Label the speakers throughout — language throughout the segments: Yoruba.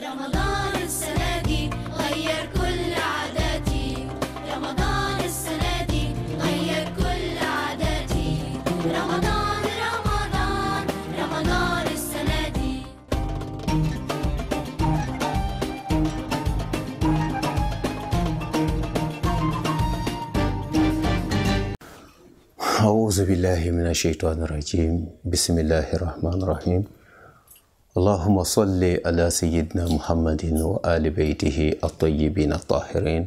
Speaker 1: رمضان السنة دي غير كل عاداتي، رمضان السنة دي غير كل عاداتي، رمضان رمضان رمضان السنة دي.
Speaker 2: أعوذ بالله من الشيطان الرجيم. بسم الله الرحمن الرحيم. اللهم صل على سيدنا محمد وآل بيته الطيبين الطاهرين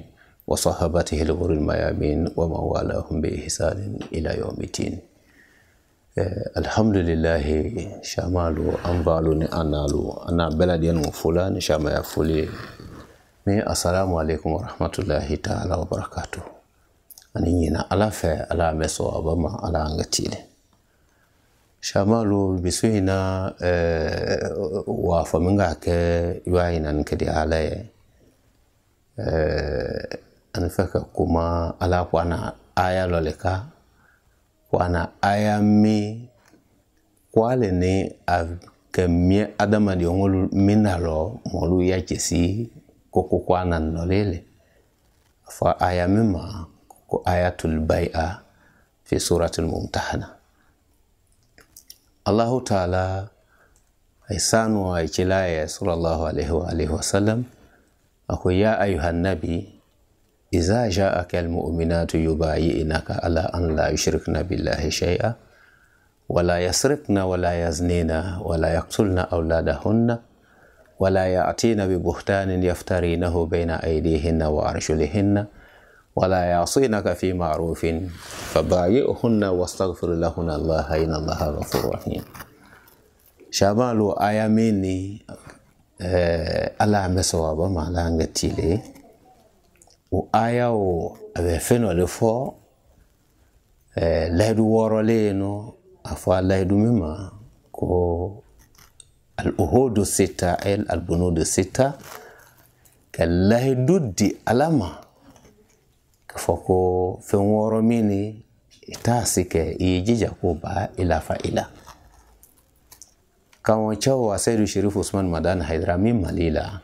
Speaker 2: وصحابته الغر الميامين ومن والاهم بإحسان إلى يوم الدين. الحمد لله شمالو أنفالو أنالو أنا بلدين فلان شما يفولي. السلام عليكم ورحمة الله تعالى وبركاته. Anina alafe ala meso abama ala angatile shamalu bisuina wa faminga ke yuaina nkedi alaye anfaka kuma ala kwana aya loleka kwana aya mi kwale ne akemie adama di ngolu minalo molu ya chesi koko kwana nolele fa aya mima ayatul bai'a fi suratul mumtahana. Allah Ta'ala aisanu wa ikilaya sallallahu alaihi wasallam ako ya ayuhan nabi iza ja'aka almu'minatu yubayi'inaka ala an la yushrikna billahi shay'a wa la yasrikna wa la yaznina wa la yaqtulna awladahunna wa la ya'tina bi buhtanin yaftarinahu bayna aydihinna wa arjulihinna ولا يعصينك في معروف فبايعهن واستغفر لهن الله إن الله غفور رحيم. شمال آياميني على مسواب ما لانغتيلي وآياو أبفنو لفو لهدو ورولينو أفا لهدو مما كو الأهود الستة البنود الستة كاللهدو دي ألاما foko fenworo mini itasike ijija kuba ila faila kama chawa Sayyid Sharif Usman Madan Haidrami malila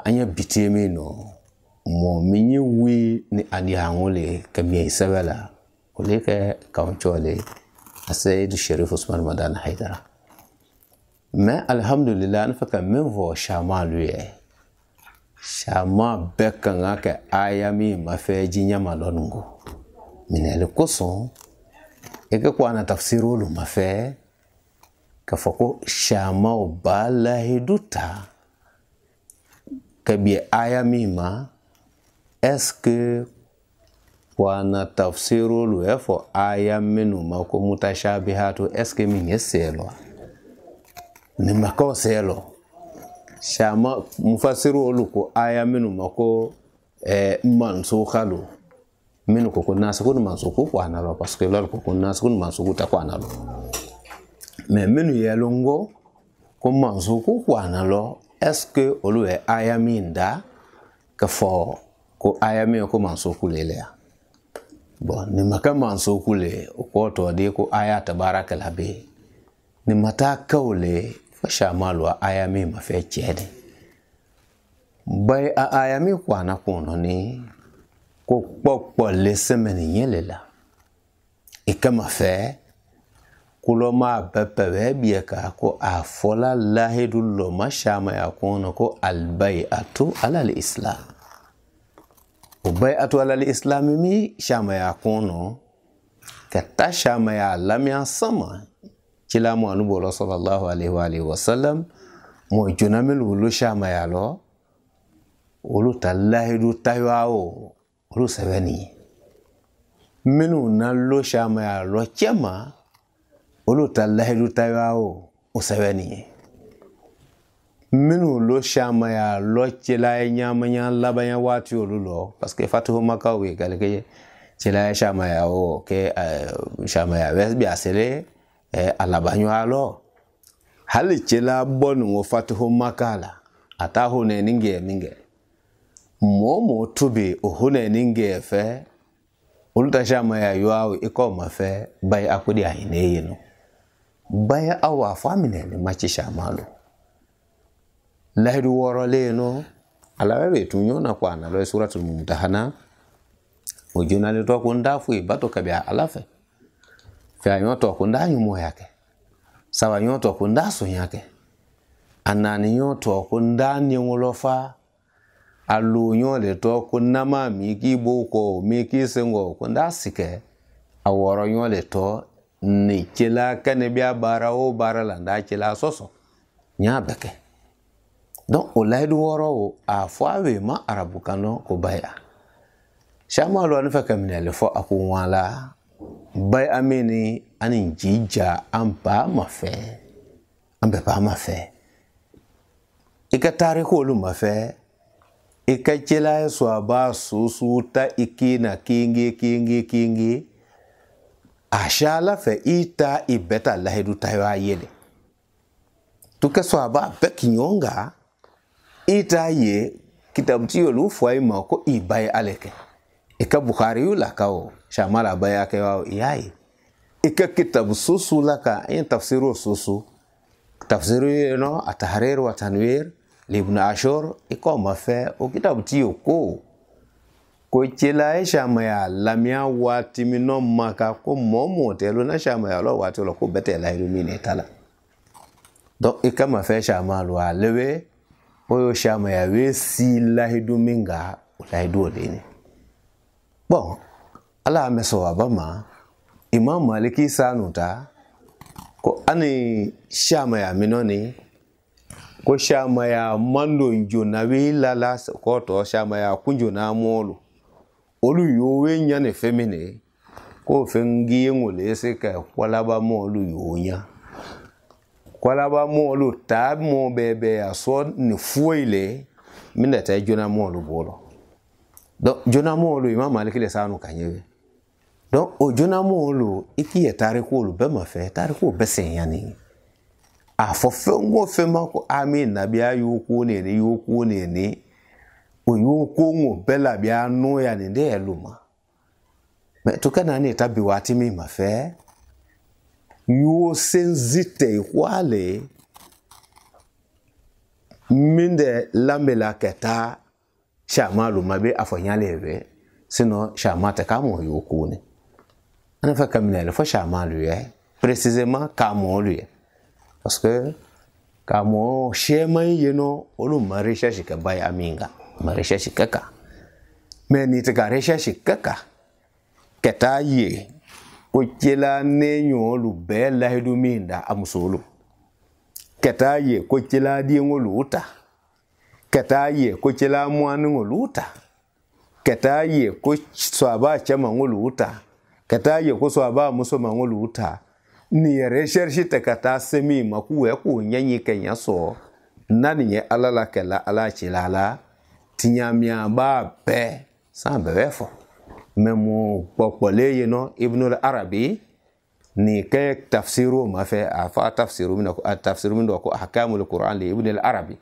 Speaker 2: anya bitemino mo minyi wi ni adihangole kamye isabela kuleke kaunchole Sayyid Sharif Usman Madan Haidra ma alhamdulillah nafaka menvo shamaluye shama beka ngake ayami mafeji nyama lonungo minele koson eke kwa na tafsiru lu mafe kafako shama ubala hiduta kabie ayami ma eske kwa na tafsiru lu efo ayaminu mako mutashabihatu eske minyeselo ni mako selo shama mufasiru oluko aya minu mako mansukhalu minu ko nasu ko mansuku ko analo parce que lol ko nasu ko mansuku ta ko analo mais minu yelongo ko mansuku ko analo est-ce que olu e aya minda ka fo ko aya mi ko mansuku lele bon ni maka mansuku le ko to de ko aya tabaraka labe ni mata kawle shamalu ayami mafechede bai ayami kwana kono ni ko popo lesemeni nyelela ikama fe kuloma bepe bieka ko afola lahidullo mashama ya kono ko albai'atu ala alislam ubai'atu ala alislam mi shama ya kono kata shama ya lamya sama kila mu anubolo sallallahu alaihi wasallam mo junamel wulu shama yalo wulu tallahidu taywao wulu sabani minu nallo shama yalo chema wulu tallahidu taywao usabani minu lo shama yalo kila nyama nya labanya watu wulu parce que fatuhu makawi galike kila shama yao ke shama ya wesbi asele alabanyo alo hali chela bonu wafatuhu makala atahu ne ninge minge momo tubi ohune ninge fe uluta shama ya yuawi iko mafe bai akudi ahine yino bai awa famine ni machi shamalu lahidu woro le no ala be tunyo na kwa na lo suratul mumtahana o jona le to ko ndafu e bato kabia alafe fe ayo to ko nda nyumo yake sawa nyo to ko nda so yake anani nyo to ko nda ni ngolofa alu nyo le to ko nama mi ki boko mi ki sengo ko nda sike aworo nyo le to ni kila kane bia bara o bara la nda kila soso nya beke donc o laidu woro a foawe ma arabu kano ko baya shama lo an fa kamne le fo aku wala bay amini anin jija ampa mafe ambe pa mafe ika tariko lu mafe ika kila so ba susu ta ikina kingi ashala fe ita ibeta laidu tayo yele tuka so ba bekinyonga ita ye kitabu tiyo lufwa ima ko ibaye aleke ika Bukhari yula kao shamala baya ke wao iyai ika kitabu susu laka in tafsiru susu tafsiru no atahrir wa tanwir ibn Ashur iko mafe o kitabu tiyo ko chila shamaya lamia wati mino maka ko momo telo na shamaya lo wati lo ko betela irumine tala donc ika mafe shamalu lewe oyo shama ya we si lahidu minga lahidu odini bon ala meso abama Imam Maliki sanuta ko ani shama ya minoni ko shama ya mando njo na we lala ko to shama ya kunjo na molu olu yo we nyane femine ko fengi ngole se ka kwala ba molu yo nya kwala ba molu tab mo bebe aso ni fuile minda ta jona molu bolo donc jona molu Imam Maliki le sanu kanyewe donc o jona molu iki tariku lu be ma fe tariku be sen yani a fo fengo fema ko amin na bia yoku ne ni o yoku ngo bela bia no ya ni de eluma me to kana ni tabi wati mi ma fe yo senzite wale minde lambela keta shamalu mabe afonyalebe sino shamata kamo yokune ana fa kamnele fa shamalu ye précisément kamo lui parce que kamo shema yeno olu marisha shikabai aminga marisha shikaka meni tikarisha shikaka keta ye ko kila nenyo lu bela hidu minda amusulu keta ye ko kila di ngoluta keta ye ko kila mwanu ngoluta keta ye ko swaba chama ngoluta keta ye ko swaba musoma ngoluta ni recherche takata semi makuwe ko nyanyi kenya so nani ye alala kala ala chilala tinyamia ba pe sambe wefo memo popole yeno Ibn al-Arabi ni ke tafsiru ma fe afa tafsiru min ko ahkamul Qur'an li Ibn al-Arabi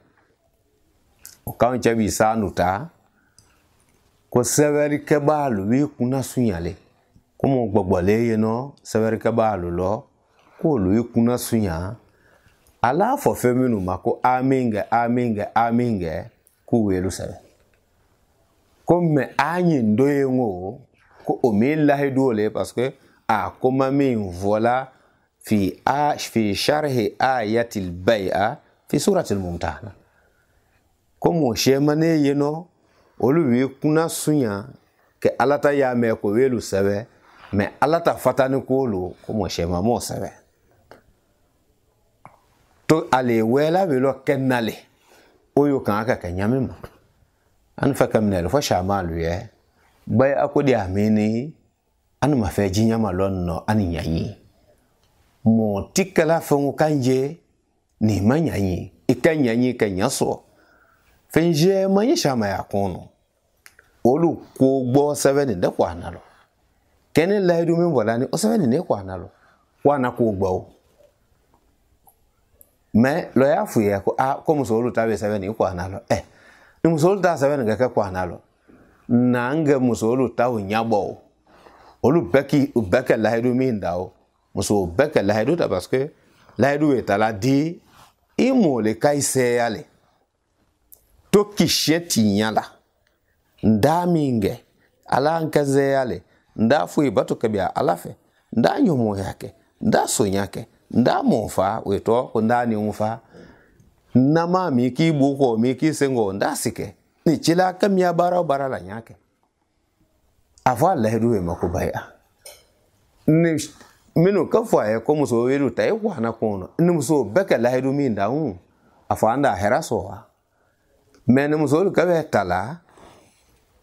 Speaker 2: o kan jabi sanuta ko severi ke balu wi kuna sunyale ko mo gbogbole yeno severi ke balu lo ko lu wi kuna sunya ala fo feminu mako aminge ku welu sebe comme anyi ndoyengo ko omilla hedole parce que a comme min voilà fi sharh ayati al-bay'a fi surati al-mumtahana comme shemane yeno oluwi kuna sunya ke alata ya me ko welu sebe mais alata fatani ko lu comme shema mo sebe to ale wela welo kenale oyo kan aka kanyamima an fa kamnel fo shamalu ye bay akodi amini an ma fe jinya malon no an nyanyi mo tikala fo kanje ni manyanyi ikanyanyi kanyaso fenje manyi shama ya kono olu ko gbo 7 de kwanalo kene laidu min volani o 7 ne kwanalo wana ko gbo mais lo ya fu ye ko a comme so olu tabe 7 ni kwanalo ni musolu ta 7 ga ka kwanalo nanga musolu ta unyabo olu beka laidu min dawo muso beka laidu ta parce que laidu etala di imole kaise yale to kisheti nyala nda minge ala nkaze yale nda fui bato kabia alafe nda nyomo yake nda sonyake nda monfa weto nda ni unfa nama miki buko miki sengo nda sike ni chila kamya bara la nyake ava ledu e makubaya ni minu kafwa e ko muso weru tai wana kono ni muso beka ledu mi nda afa anda heraso men muso ka betala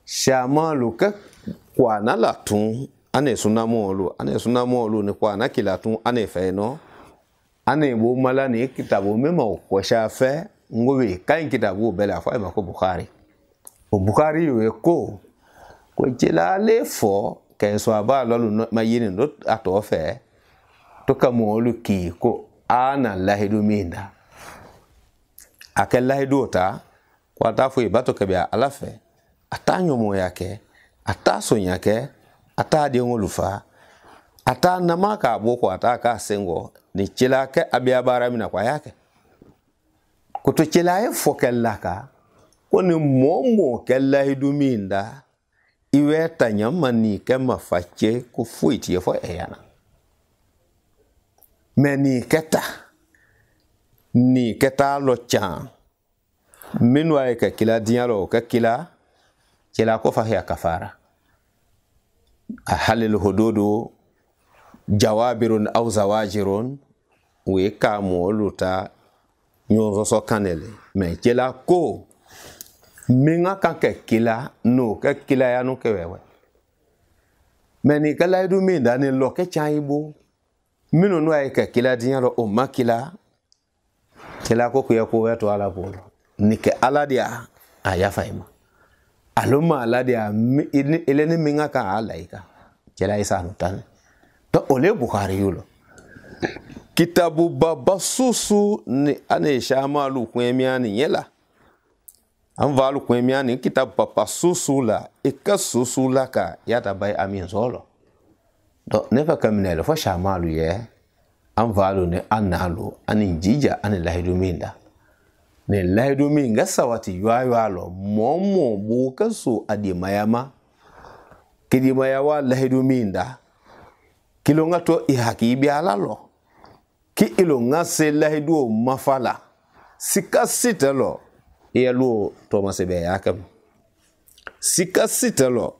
Speaker 2: shama luka kwana latun ane sunamolu ni kwana kilatun ane feno ane bo mala ni kitabu mema ko shafe ngowe kan kitabu bela fa ma ko Bukhari yo ko jela le fo ke so aba lolu mayini ndo ato fe to kamolu ki ko ana lahidu minda akel lahidu ta kwa tafu ibato kabia alafe atanyo mo yake ataso nyake atade ngolufa ata namaka boko ataka sengo ni chilake abia baramina kwa yake kuto chilae fokelaka koni momo kella hiduminda iwe tanyamani kema fache kufuiti yefo eyana meni keta lo chan minwa ke kila dialo ke kila ko fa kafara halil hududu jawabirun au zawajirun we kamo luta nyonzo so kanele me kila ko minga kanke kila no ke kila ya no kewewe meni kala du minda ni lo ke chaibo mino no ay ke kila dialo o makila kila ko kuya ko weto ala bolo nike aladia aya faima aloma aladia ileni minga kan alaika kila isa nutan to ole Bukhari yulo kitabu baba susu ni ane shamalu kwemiani yela anvalu kwemiani kitabu papa susu la ika susu la ka yata bay amin zolo do nefa kamnele fo shamalu ye anvalu ne analu anin jija ane lahidu minda ne lahidu minga sawati yuayalo momo buka su adi mayama kidi mayawa lahidu minda kilonga to ihaki bialalo ki ilonga se lahidu mafala sika sitelo yelo to masebe yakam sika sitelo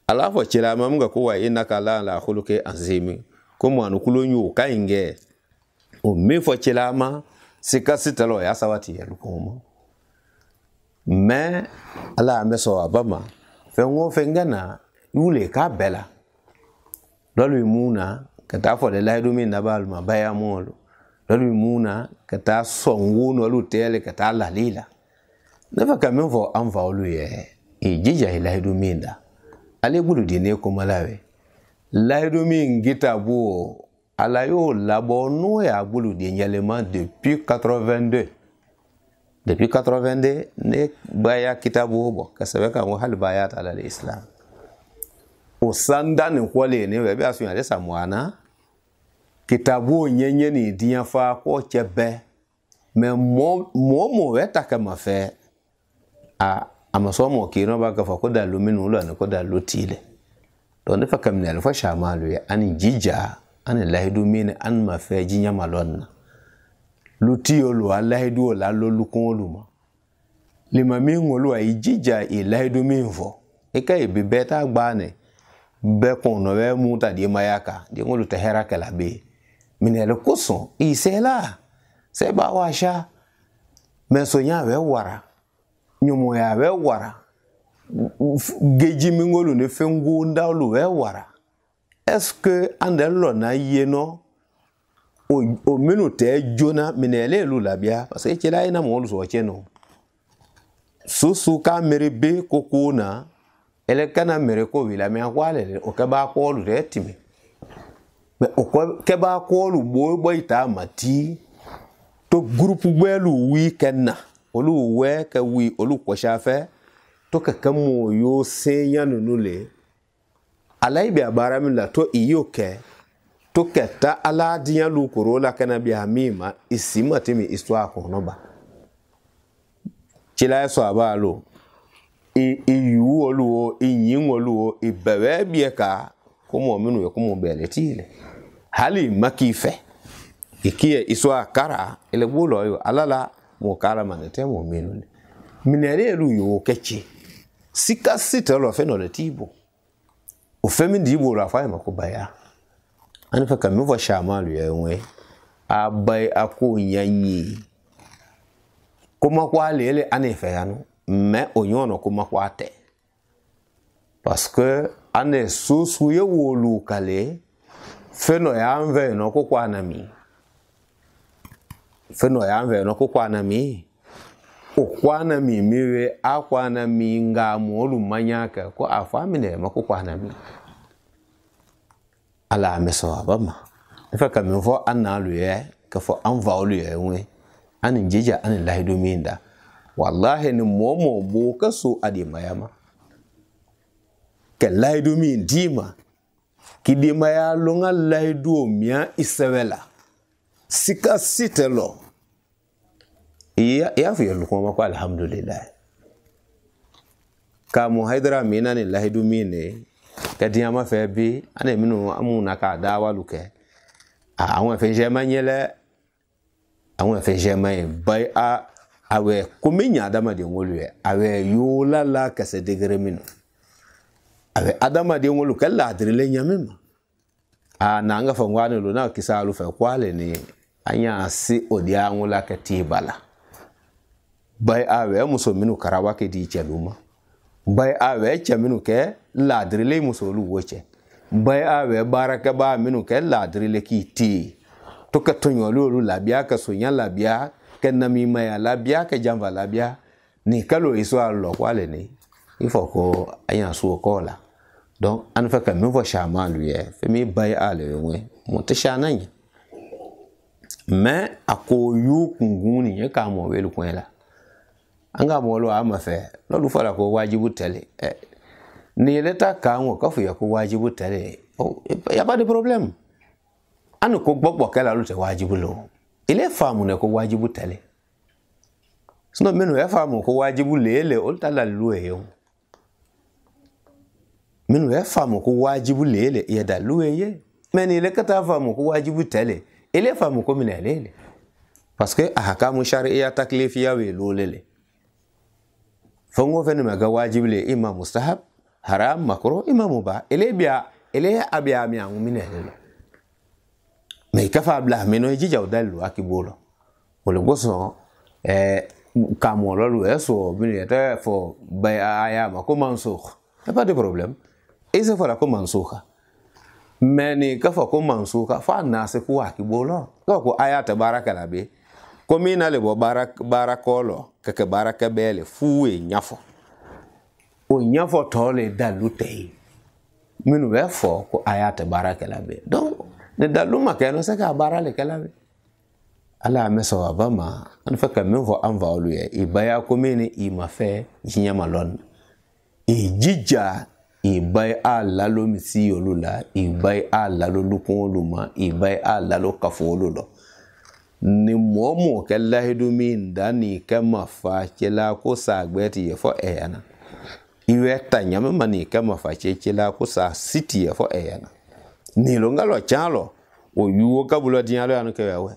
Speaker 2: alafo chila mamga kuwa inaka la khuluke azimi komo anukulonyu kainge o mefo chila ma sika sitelo ya sawati yelo komo me ala meso abama fengo fengana yule ka bela lolu muna kata fo de lahidu min nabal ma baya molo lolu muna kata songu no lu tele kata lalila nefa kamen fo anfa olu ye ijija lahidu minda ale bulu dine ko malawe lahidu min gitabu ala yo labo no ya bulu de nyalema depuis 82 ne baya kitabu bo kasabeka mo hal bayat ala islam osanda ni kwale ne we be asu ya desa mwana kitabu nyenye ni diafa ko chebe me mo weta kama fe amasomo kino ba ka fa ko da luminu lo ne ko da lotile to ne fa kamne fa shamalu ya ani jija ani lahidu min an ma fe jinya malonna lutiyo lo lahidu la lo lukon luma lima mi ngolu ai jija e lahidu min fo e kai be beta gbane be kono we muta di mayaka di ngolu te heraka la be minele kuso isela se ba washa mensonya we wara nyumo ya we wara geji mingolu ne fengu ndalu we wara est-ce que andelo na yeno o minute jona minele lu labia parce que kila ina mo lu so cheno susu ka merebe kokuna ele kana mere ko wila me akwale o ke ba ko lu retimi me o ke ba ko lu bo ita mati to groupe gwelu weekend olu we ka wi olu ko shafe to ka kamo yo senya nunule alai bi abara min la to iyoke to keta ala diya lu korola kana bi hamima isima timi histoire ko no ba chila so abalo yu oluo yin oluo ibewe bieka komo minu komo beletile hali makife ikie iswa kara ele bulo yo alala mo kara manete mo minu minere elu yo kechi sika sitelo fe no le tibo o femi dibo la fa makubaya ani fa kami vo shamalu yenwe abai ako nyanyi kuma kwa lele ane fe yanu me onyono kuma kwa te parce que ane susu ye wolu kale feno ya anve no ko kwa na mi feno ya anve no ko kwa na mi o kwa na mi miwe akwa na mi nga molu manyaka ko afamine mako kwa na mi ala meso abama fa kam fo analu ye ka fo anva olu ye we anin jija anin lahidu minda wallahi ni momo bo kaso ade mayama ke lahidu min dima kidi maya longa lahidu mia isewela sika sitelo ya fi yelu ko mako alhamdulillah ka mo haidara mina ni lahidu mine kadiyama fe bi ane minu amuna ka dawa luke àwọn fe jema nyele àwọn fe jema bai a awe kuminya adama de ngolue awe yola la kase degere minu awe adama de ngolu kala adrile nyamema na nga fa ngwane lo na kisalu fe kwale ni anya si odia ngula katibala bai awe muso minu karawa ke di cheluma bai awe chaminu ke ladrile muso lu woche bai awe baraka ba minu ke ladrile ki ti to ka tonyo lu labia ka sonya labia ke nami maya labia ke jamba labia ni kalo iso allo kwale ni ifo ko anya su kola donc an fa ka mi vo chama lui fe mi bai ale we mo te chana ni mais akoyu kunguni ye ka mo welu kwela anga mo lo ama fe lo lu fara ko wajibu tele ni leta ka won ko fu ya ko wajibu tele ya pas de problème an ko gbogbo kala lu te wajibu lo ile famu ne ko wajibu tele sino menu ya famu ko wajibu lele o tala lu e yo menu ya famu ko wajibu lele ya da lu e ye meni ile kata famu ko wajibu tele ile famu ko mina lele parce que ahkamu shar'iyya taklifiyya we lo lele fango fene maga wajibu le imam mustahab haram makruh imam mubah ile biya ile abiya mi an mina lele mais kafa bla meno jija odalu akibolo ole goso kamolo lu eso mineta fo bay aya ma ko mansukh pas de problème et ça fera ko mansukha mais ni kafa ko mansukha fa nase ko akibolo ko aya tabaraka labe ko mina le bo barakolo keke baraka bele fuwe nyafo o nyafo tole dalutei minu we fo ko aya tabaraka labe donc ne daluma keno saka barale kalabe ala meso abama an fa kam vo anva oluye ibaya ko meni imafe jinyama lon jija ibai ala lo misi olula ibai ala lo lukun oluma ibai ala lo kafo olulo ni momo ke lahidu min dani kama fa chela ko sagbeti ye fo eyana iwe tanyama mani kama fa chela ko sa city ye fo eyana ni lo ngalo chalo o yuwo kabulo dialo yanu ke wewe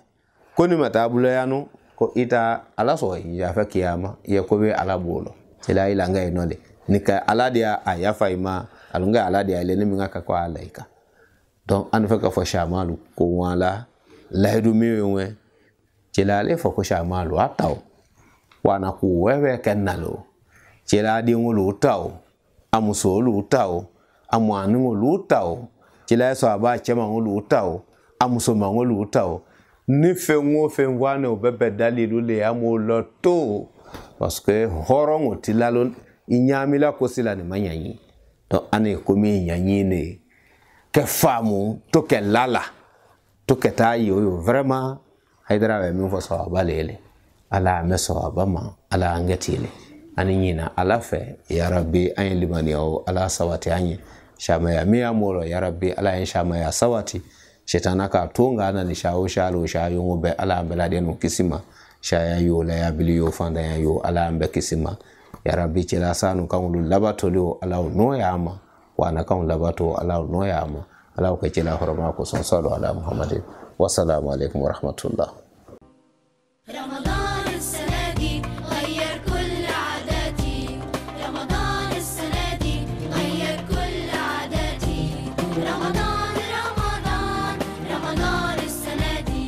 Speaker 2: koni matabulo yanu ko ita ala so ya fa kiyama ye ko be ala bolo ila ila ngai nole nika ala dia ayafa ima alunga ala dia ile ni ngaka kwa alaika donc an fa ka fo shamalu ko wala laidu miwe chela le fo ko shamalu ataw wana ku wewe kanalo chela di ngulu taw amuso lu taw amwanu lu taw chela so aba chema ngulu taw amuso mangulu taw ni fengo fenwane obebe dalilu le amolo to parce que horongo tilalon inyamila kosila ni manyanyi to ane komi nyanyi ne ke famu to ke lala to ke tayo yo vraiment haidara we mi fo so balele ala meso abama ala angetile ani nyina ala fe ya rabbi ayin limani o ala sawati anyi shama ya mi amolo ya rabbi ala yin shama ya sawati shetana ka tunga na ni shawo shalo shayo ngobe ala belade no kisima shaya yo la ya bili yo fanda ya yo ala ambe kisima ya rabbi cila sanu kan labato lo ala no ya ama wana kan labato ala no ya ama ala ka cila horma ko son sallu ala muhammadin wassalamu alaikum warahmatullah.
Speaker 1: رمضان السنة دي غير كل عاداتي رمضان السنة دي غير كل عاداتي رمضان السنة دي